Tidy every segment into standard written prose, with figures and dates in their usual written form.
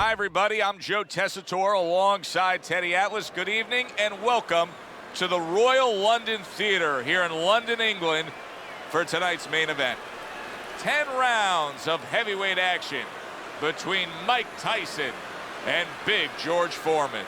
Hi, everybody. I'm Joe Tessitore alongside Teddy Atlas. Good evening and welcome to the Royal London Theatre here in London, England for tonight's main event. 10 rounds of heavyweight action between Mike Tyson and Big George Foreman.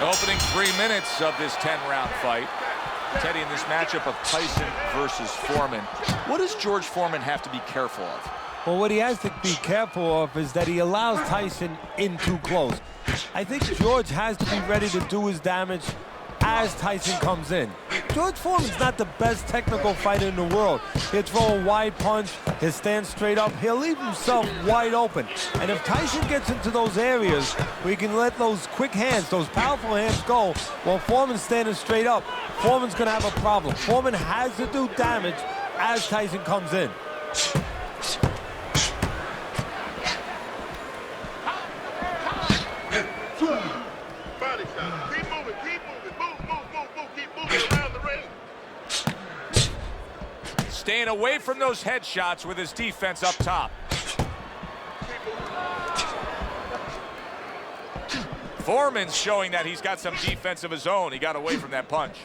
Opening 3 minutes of this 10-round fight. Teddy, in this matchup of Tyson versus Foreman, what does George Foreman have to be careful of? Well, what he has to be careful of is that he allows Tyson in too close. I think George has to be ready to do his damage as Tyson comes in. George Foreman's not the best technical fighter in the world. He'll throw a wide punch, he'll stand straight up, he'll leave himself wide open. And if Tyson gets into those areas where he can let those quick hands, those powerful hands go, while Foreman's standing straight up, Foreman's gonna have a problem. Foreman has to do damage as Tyson comes in. Staying away from those headshots with his defense up top. Foreman's showing that he's got some defense of his own. He got away from that punch.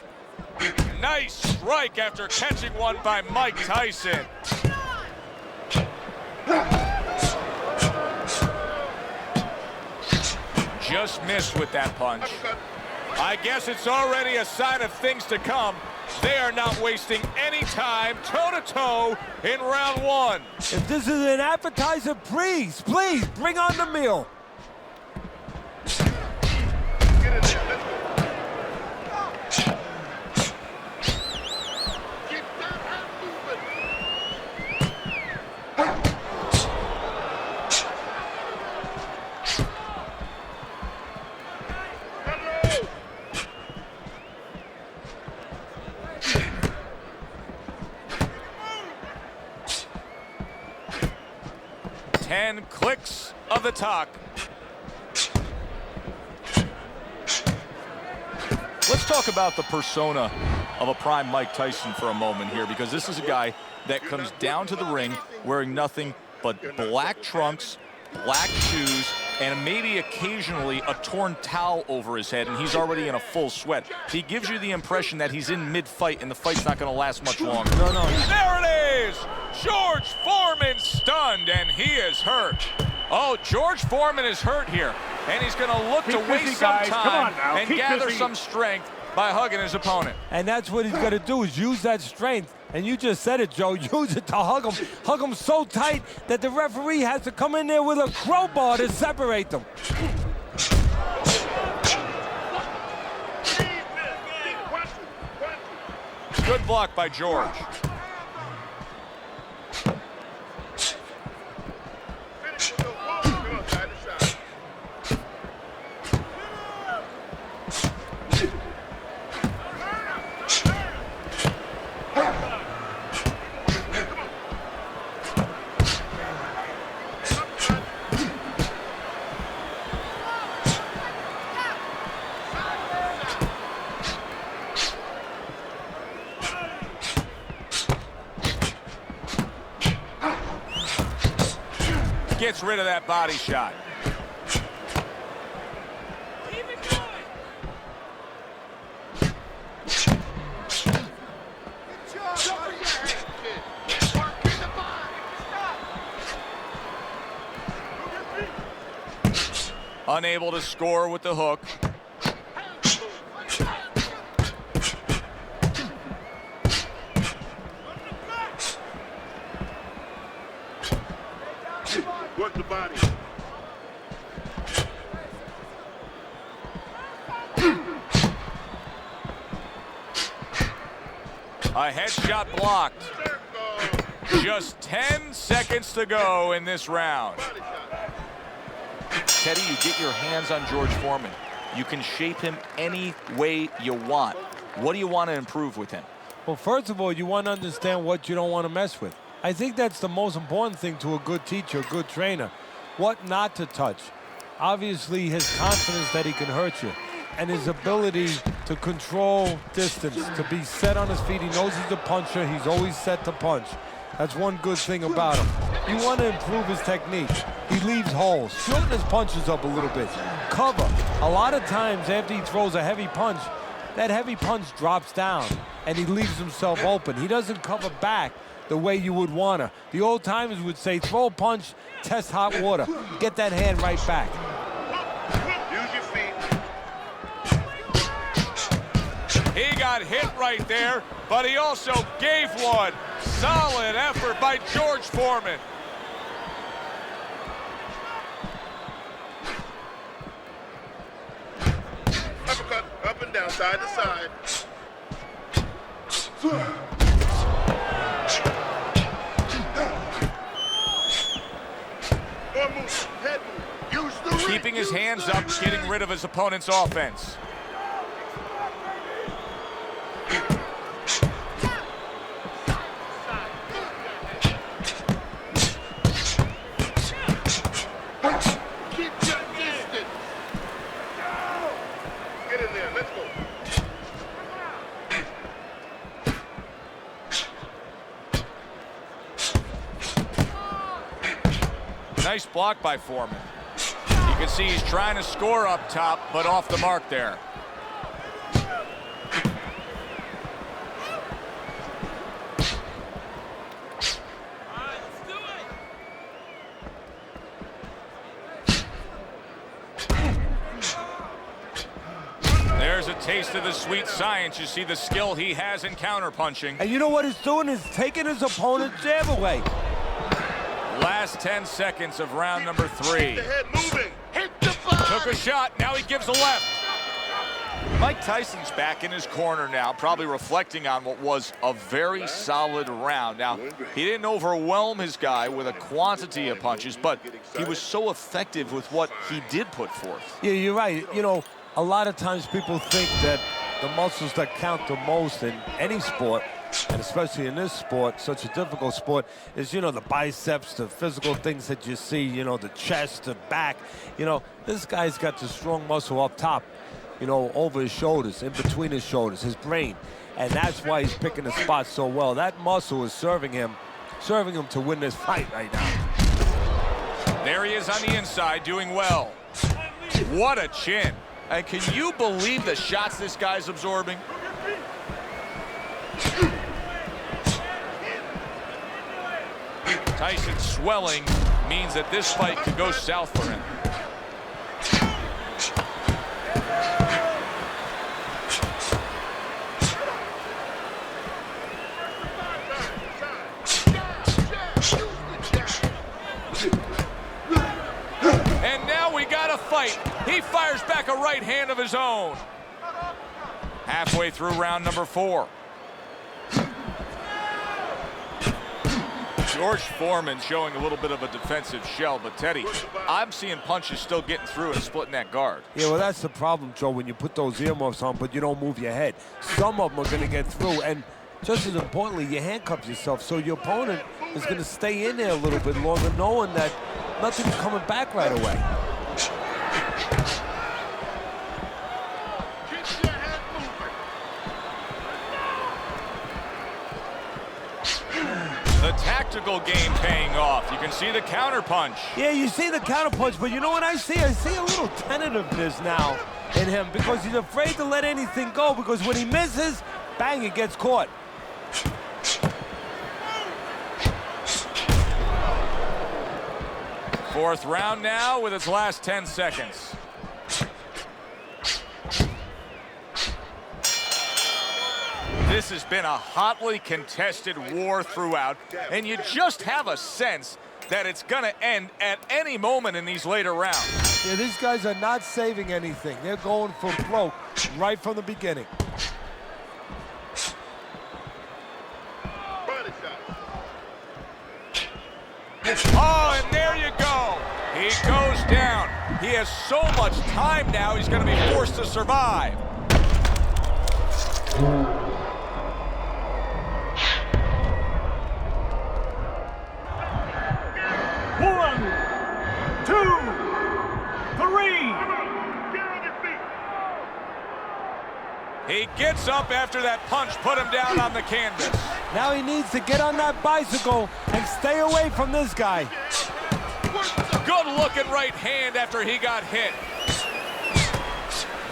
Nice strike after catching one by Mike Tyson. Just missed with that punch. I guess it's already a sign of things to come. They are not wasting any time toe-to-toe in round one. If this is an appetizer, please bring on the meal. Clicks of the talk. Let's talk about the persona of a prime Mike Tyson for a moment here, because this is a guy that comes down to the ring wearing nothing but black trunks, black shoes, and maybe occasionally a torn towel over his head, and he's already in a full sweat. He gives you the impression that he's in mid-fight, and the fight's not going to last much longer. No. There it is! George Foreman stunned, and he is hurt. Oh, George Foreman is hurt here, and he's going to look to waste some time and gather some strength by hugging his opponent. And that's what he's going to do, is use that strength. And you just said it, Joe. Use it to hug him. Hug him so tight that the referee has to come in there with a crowbar to separate them. Good block by George. Gets rid of that body shot. Unable to score with the hook. Work the body. A headshot blocked. Just 10 seconds to go in this round. Teddy, you get your hands on George Foreman. You can shape him any way you want. What do you want to improve with him? Well, first of all, you want to understand what you don't want to mess with. I think that's the most important thing to a good teacher, a good trainer. what not to touch. Obviously, his confidence that he can hurt you, and his ability to control distance, to be set on his feet. He knows he's a puncher. He's always set to punch. That's one good thing about him. You want to improve his technique. He leaves holes. Shorten his punches up a little bit. Cover. A lot of times after he throws a heavy punch, that heavy punch drops down, and he leaves himself open. He doesn't cover back the way you would want to. The old timers would say, throw a punch, test hot water. Get that hand right back. He got hit right there, but he also gave one. Solid effort by George Foreman. Uppercut, up and down, side to side. Head move. Use the Keeping his hands up, getting rid of his opponent's offense. Nice block by Foreman. You can see he's trying to score up top, but off the mark there. There's a taste of the sweet science. You see the skill he has in counterpunching. And you know what he's doing is taking his opponent's jab away. Last 10 seconds of round number 3. Took a shot, now he gives a left. Mike Tyson's back in his corner now, probably reflecting on what was a very solid round. Now, he didn't overwhelm his guy with a quantity of punches, but he was so effective with what he did put forth. Yeah, you're right. You know, a lot of times people think that the muscles that count the most in any sport, and especially in this sport, such a difficult sport, is, you know, the biceps, the physical things that you see, you know, the chest, the back. You know, this guy's got the strong muscle up top, you know, over his shoulders, in between his shoulders, his brain. And that's why he's picking the spot so well. That muscle is serving him to win this fight right now. There he is on the inside, doing well. What a chin. And can you believe the shots this guy's absorbing? Tyson swelling means that this fight could go south for him. And now we got a fight. He fires back a right hand of his own. Halfway through round number 4. George Foreman showing a little bit of a defensive shell, but Teddy, I'm seeing punches still getting through and splitting that guard. Yeah, well, that's the problem, Joe, when you put those earmuffs on, but you don't move your head. Some of them are going to get through, and just as importantly, you handcuff yourself, so your opponent is going to stay in there a little bit longer, knowing that nothing's coming back right away. The tactical game paying off. You can see the counter punch. Yeah, you see the counter punch, but you know what I see? I see a little tentativeness now in him because he's afraid to let anything go, because when he misses, bang, it gets caught. Fourth round now with its last 10 seconds. This has been a hotly contested war throughout, and you just have a sense that it's going to end at any moment in these later rounds. Yeah, these guys are not saving anything. They're going for broke right from the beginning. Oh, and there you go. He goes down. He has so much time now, he's going to be forced to survive. One, two. gets up after that punch put him down on the canvas. Now he needs to get on that bicycle and stay away from this guy. Good looking right hand after he got hit.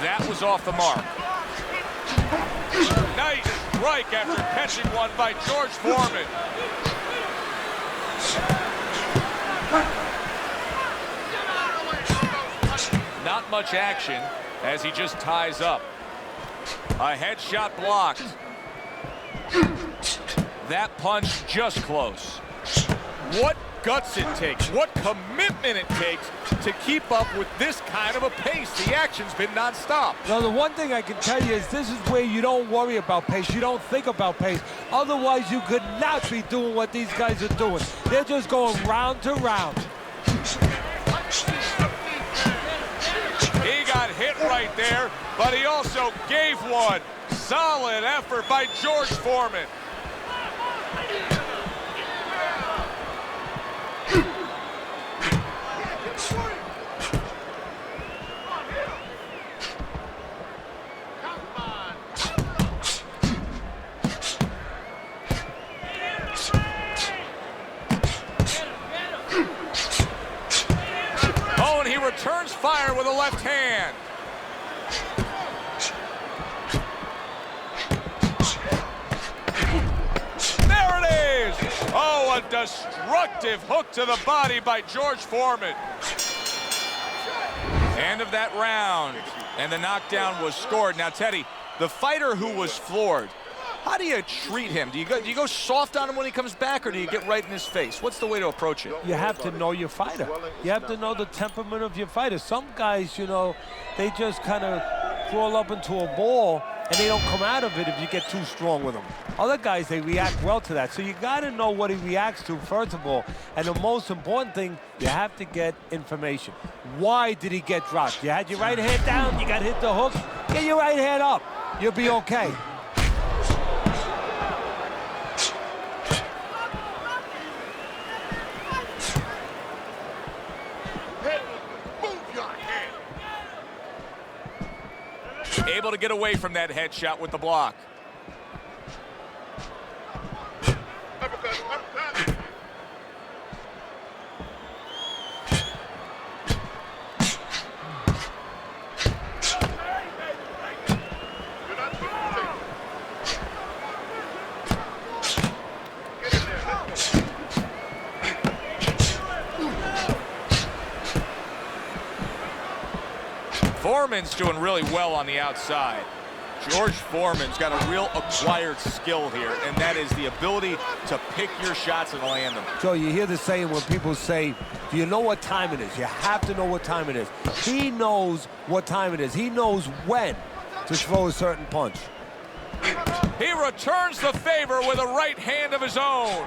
That was off the mark. Nice strike after catching one by George Foreman. Not much action as he just ties up. A headshot blocked. That punch just close. What guts it takes, what commitment it takes to keep up with this kind of a pace. The action's been nonstop. Now, the one thing I can tell you is this is where you don't worry about pace. You don't think about pace. Otherwise, you could not be doing what these guys are doing. They're just going round to round. He got hit right there, but he also gave one. Solid effort by George Foreman. Oh, and he returns fire with a left hand. There it is! Oh, a destructive hook to the body by George Foreman. End of that round, and the knockdown was scored. Now, Teddy, the fighter who was floored, how do you treat him? Do you go soft on him when he comes back, or do you get right in his face? What's the way to approach it? You have to know your fighter. You have to know the temperament of your fighter. Some guys, you know, they just kind of crawl up into a ball and they don't come out of it if you get too strong with them. Other guys, they react well to that. So you got to know what he reacts to, first of all. And the most important thing, you have to get information. Why did he get dropped? You had your right hand down, you got hit the hook, get your right hand up. You'll be okay. Able to get away from that headshot with the block. Uppercut, uppercut. You're not supposed to take it. Get in there, let's go. Foreman's doing really well on the outside. George Foreman's got a real acquired skill here, and that is the ability to pick your shots and land them. Joe, you hear the saying when people say, do you know what time it is? You have to know what time it is. He knows what time it is. He knows when to throw a certain punch. He returns the favor with a right hand of his own.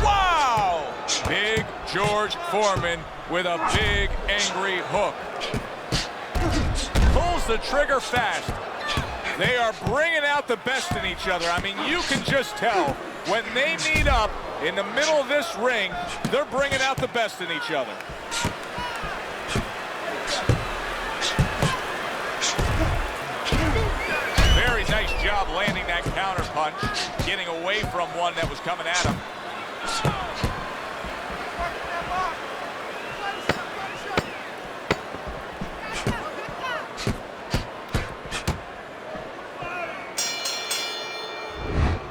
Wow! Big George Foreman with a big, angry hook. Pulls the trigger fast. They are bringing out the best in each other. I mean, you can just tell when they meet up in the middle of this ring, they're bringing out the best in each other. Very nice job landing that counter punch, getting away from one that was coming at him.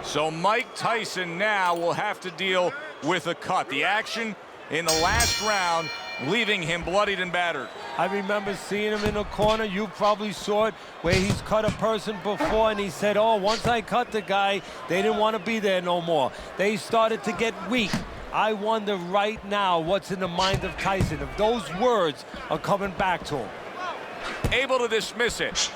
So Mike Tyson now will have to deal with a cut. The action in the last round, leaving him bloodied and battered. I remember seeing him in the corner. You probably saw it, where he's cut a person before, and he said, oh, once I cut the guy, they didn't want to be there no more. They started to get weak. I wonder right now what's in the mind of Tyson, if those words are coming back to him. Able to dismiss it.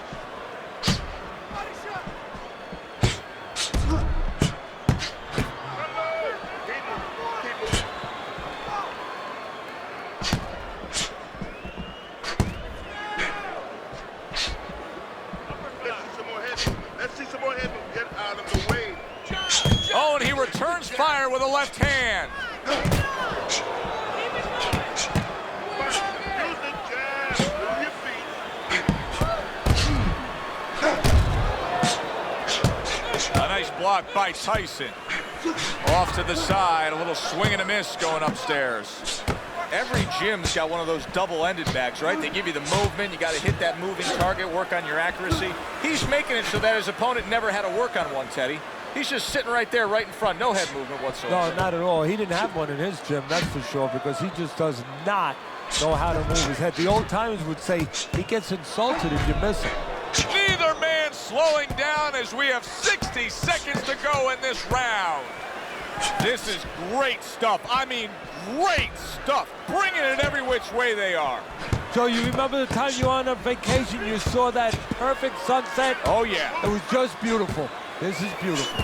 Oh, and he returns fire with a left hand. A nice block by Tyson. Off to the side, a little swing and a miss going upstairs. Every gym's got one of those double-ended bags, right? They give you the movement, you got to hit that moving target, work on your accuracy. He's making it so that his opponent never had to work on one, Teddy. He's just sitting right there, right in front, no head movement whatsoever. No, not at all. He didn't have one in his gym, that's for sure, because he just does not know how to move his head. The old timers would say he gets insulted if you miss him. Neither man slowing down as we have 60 seconds to go in this round. This is great stuff. I mean, great stuff. Bringing it every which way they are. Joe, you remember the time you were on a vacation, you saw that perfect sunset? Oh, yeah. It was just beautiful. This is beautiful.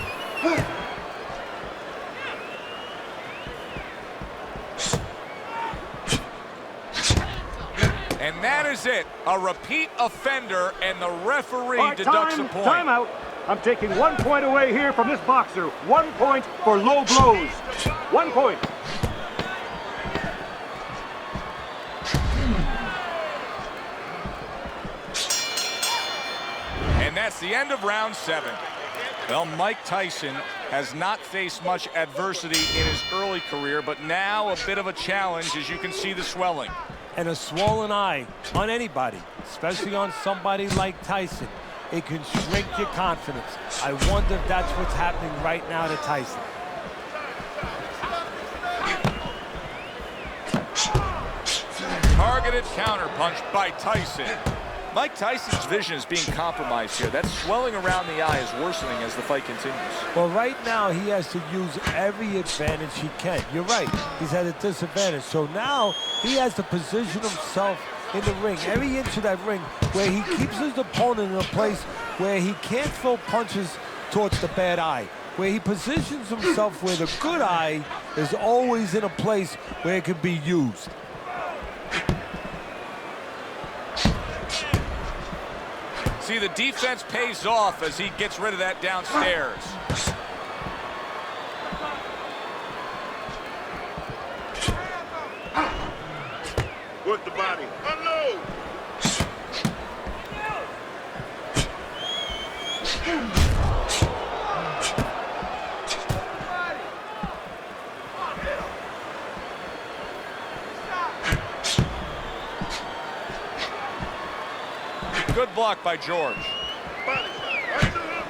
And that is it. A repeat offender, and the referee Right, deducts a point. Time out. I'm taking 1 point away here from this boxer. 1 point for low blows. 1 point. And that's the end of round 7. Well, Mike Tyson has not faced much adversity in his early career, but now a bit of a challenge, as you can see the swelling. And a swollen eye on anybody, especially on somebody like Tyson, it can shrink your confidence. I wonder if that's what's happening right now to Tyson. Targeted counterpunch by Tyson. Mike Tyson's vision is being compromised here. That swelling around the eye is worsening as the fight continues. Well, right now he has to use every advantage he can. You're right, he's at a disadvantage. So now he has to position himself in the ring, every inch of that ring, where he keeps his opponent in a place where he can't throw punches towards the bad eye, where he positions himself where the good eye is always in a place where it can be used. See, the defense pays off as he gets rid of that downstairs. Work the body. Unload. Good block by George. Body shot. Right to the hook.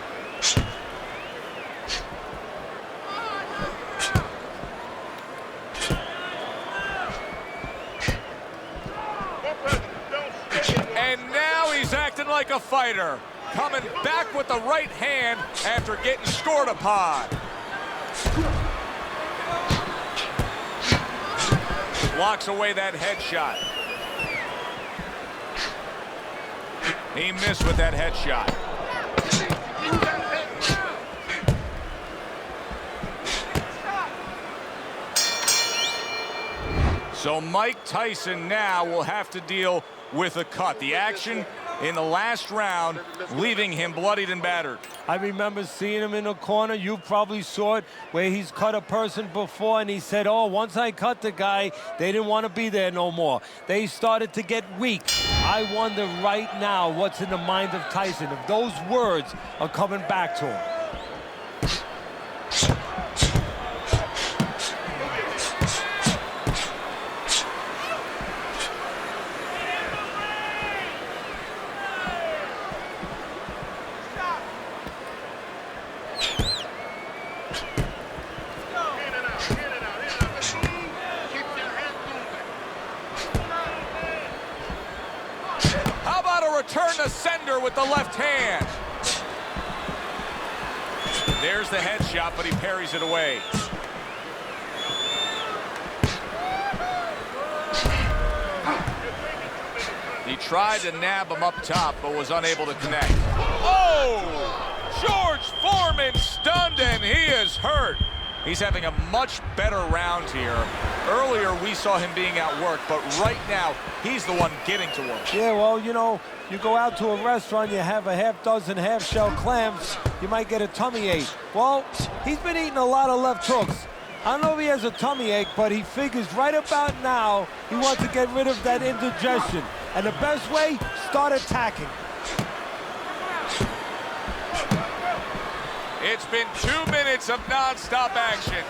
More pressure. Don't stay in one. And now he's acting like a fighter. Coming back with the right hand after getting scored upon. Blocks away that headshot. He missed with that headshot. So Mike Tyson now will have to deal with a cut. The action in the last round, leaving him bloodied and battered. I remember seeing him in the corner. You probably saw it, where he's cut a person before, and he said, oh, once I cut the guy, they didn't want to be there no more. They started to get weak. I wonder right now what's in the mind of Tyson, if those words are coming back to him. Return to sender with the left hand. There's the headshot, but he parries it away. He tried to nab him up top, but was unable to connect. Oh! George Foreman stunned, and he is hurt. He's having a much better round here. Earlier, we saw him being outworked, but right now, he's the one getting to work. Yeah, well, you know, you go out to a restaurant, you have a half dozen half-shell clams, you might get a tummy ache. Well, he's been eating a lot of left hooks. I don't know if he has a tummy ache, but he figures right about now he wants to get rid of that indigestion. And the best way, start attacking. It's been 2 minutes of non-stop action.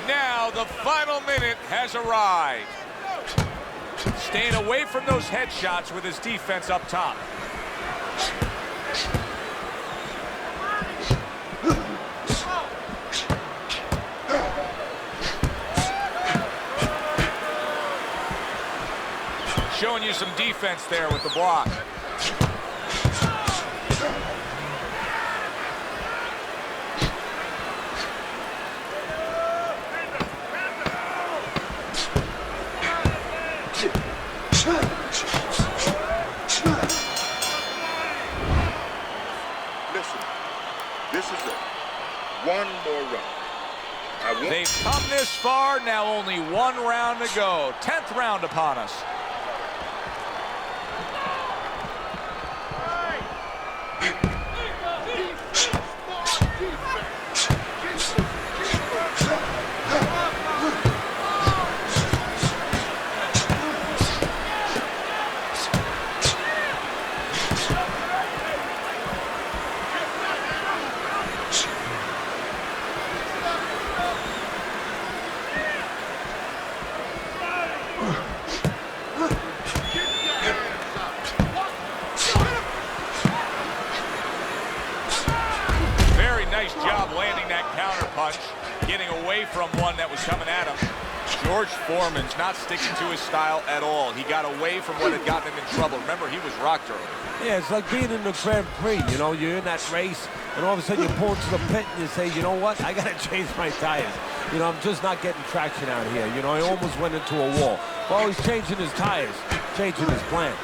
Now the final minute has arrived. Staying away from those headshots with his defense up top. Showing you some defense there with the block. Listen, this is it. One more round. They've come this far, now only one round to go. 10th round upon us. Nice job landing that counter punch, getting away from one that was coming at him. George Foreman's not sticking to his style at all. He got away from what had gotten him in trouble. Remember, he was rocked early. Yeah, it's like being in the Grand Prix. You know, you're in that race, and all of a sudden you pull into the pit and you say, you know what, I got to change my tires. You know, I'm just not getting traction out here. You know, I almost went into a wall. Well, he's changing his tires, changing his plan.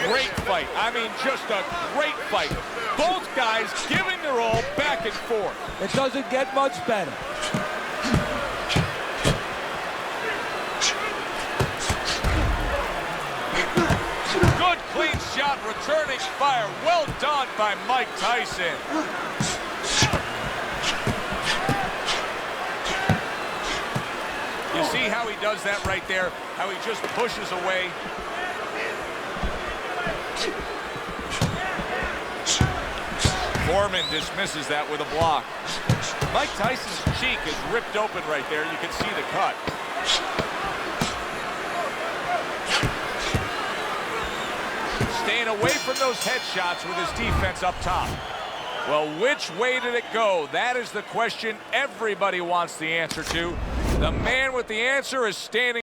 Great fight. I mean, just a great fight. Both guys giving their all back and forth. It doesn't get much better. Good clean shot, returning fire. Well done by Mike Tyson. You see how he does that right there? How he just pushes away. Foreman dismisses that with a block. Mike Tyson's cheek is ripped open right there. You can see the cut. Staying away from those headshots with his defense up top. Well, which way did it go? That is the question everybody wants the answer to. The man with the answer is standing